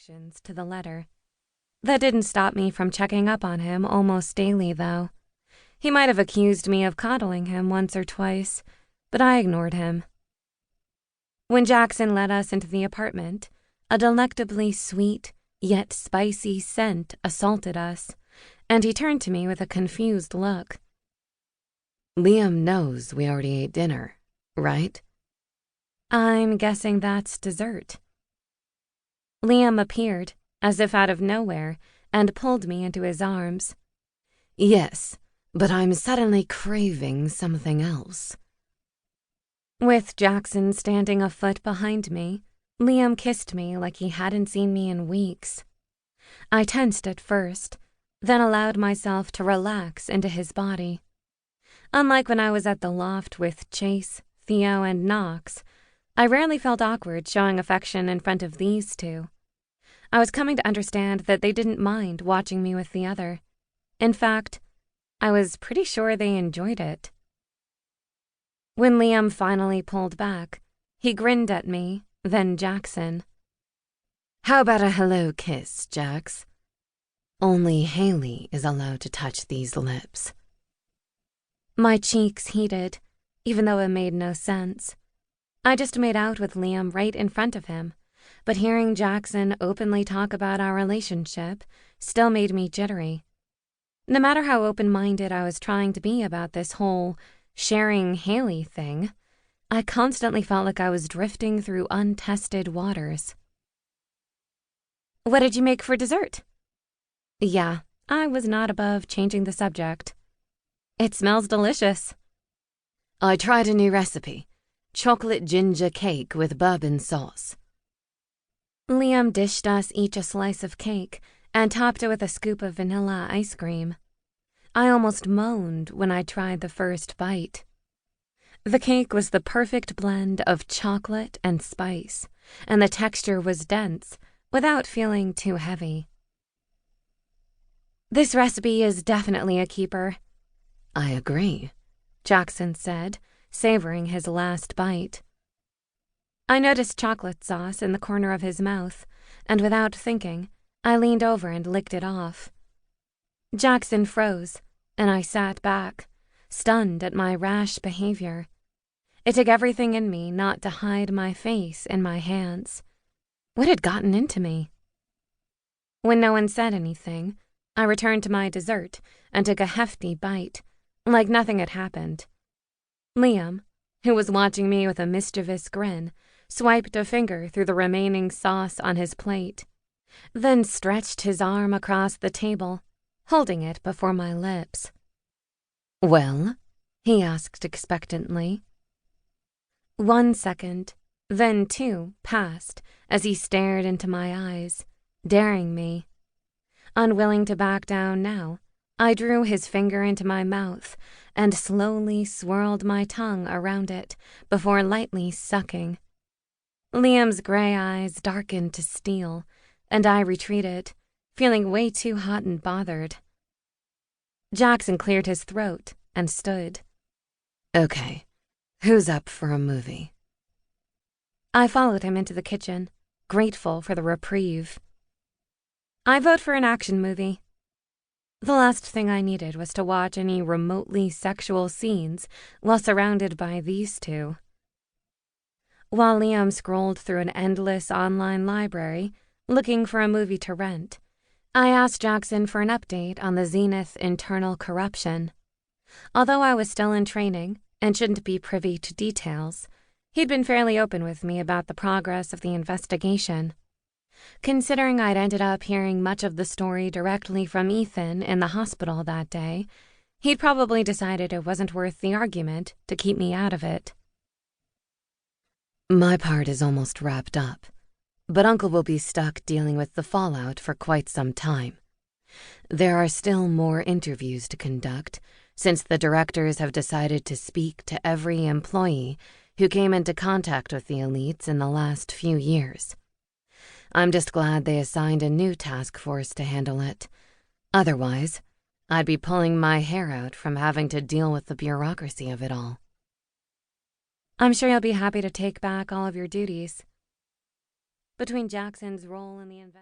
instructions to the letter. That didn't stop me from checking up on him almost daily, though. He might have accused me of coddling him once or twice, but I ignored him. When Jackson led us into the apartment, a delectably sweet yet spicy scent assaulted us, and he turned to me with a confused look. Liam knows we already ate dinner, right? I'm guessing that's dessert. Liam appeared, as if out of nowhere, and pulled me into his arms. Yes, but I'm suddenly craving something else. With Jackson standing a foot behind me, Liam kissed me like he hadn't seen me in weeks. I tensed at first, then allowed myself to relax into his body. Unlike when I was at the loft with Chase, Theo, and Knox, I rarely felt awkward showing affection in front of these two. I was coming to understand that they didn't mind watching me with the other. In fact, I was pretty sure they enjoyed it. When Liam finally pulled back, he grinned at me, then Jackson. How about a hello kiss, Jax? Only Haley is allowed to touch these lips. My cheeks heated, even though it made no sense. I just made out with Liam right in front of him, but hearing Jackson openly talk about our relationship still made me jittery. No matter how open-minded I was trying to be about this whole sharing Haley thing, I constantly felt like I was drifting through untested waters. What did you make for dessert? Yeah, I was not above changing the subject. It smells delicious. I tried a new recipe, chocolate ginger cake with bourbon sauce. Liam dished us each a slice of cake and topped it with a scoop of vanilla ice cream. I almost moaned when I tried the first bite. The cake was the perfect blend of chocolate and spice, and the texture was dense without feeling too heavy. This recipe is definitely a keeper. I agree, Jackson said, savoring his last bite. I noticed chocolate sauce in the corner of his mouth, and without thinking, I leaned over and licked it off. Jackson froze, and I sat back, stunned at my rash behavior. It took everything in me not to hide my face in my hands. What had gotten into me? When no one said anything, I returned to my dessert and took a hefty bite, like nothing had happened. Liam, who was watching me with a mischievous grin, swiped a finger through the remaining sauce on his plate, then stretched his arm across the table, holding it before my lips. Well? He asked expectantly. 1 second, then 2 passed as he stared into my eyes, daring me. Unwilling to back down now, I drew his finger into my mouth and slowly swirled my tongue around it before lightly sucking. Liam's gray eyes darkened to steel, and I retreated, feeling way too hot and bothered. Jackson cleared his throat and stood. Okay, who's up for a movie? I followed him into the kitchen, grateful for the reprieve. I vote for an action movie. The last thing I needed was to watch any remotely sexual scenes while surrounded by these two. While Liam scrolled through an endless online library, looking for a movie to rent, I asked Jackson for an update on the Zenith internal corruption. Although I was still in training and shouldn't be privy to details, he'd been fairly open with me about the progress of the investigation. Considering I'd ended up hearing much of the story directly from Ethan in the hospital that day, he'd probably decided it wasn't worth the argument to keep me out of it. My part is almost wrapped up, but Uncle will be stuck dealing with the fallout for quite some time. There are still more interviews to conduct, since the directors have decided to speak to every employee who came into contact with the elites in the last few years. I'm just glad they assigned a new task force to handle it. Otherwise, I'd be pulling my hair out from having to deal with the bureaucracy of it all. I'm sure you'll be happy to take back all of your duties. Between Jackson's role in the investigation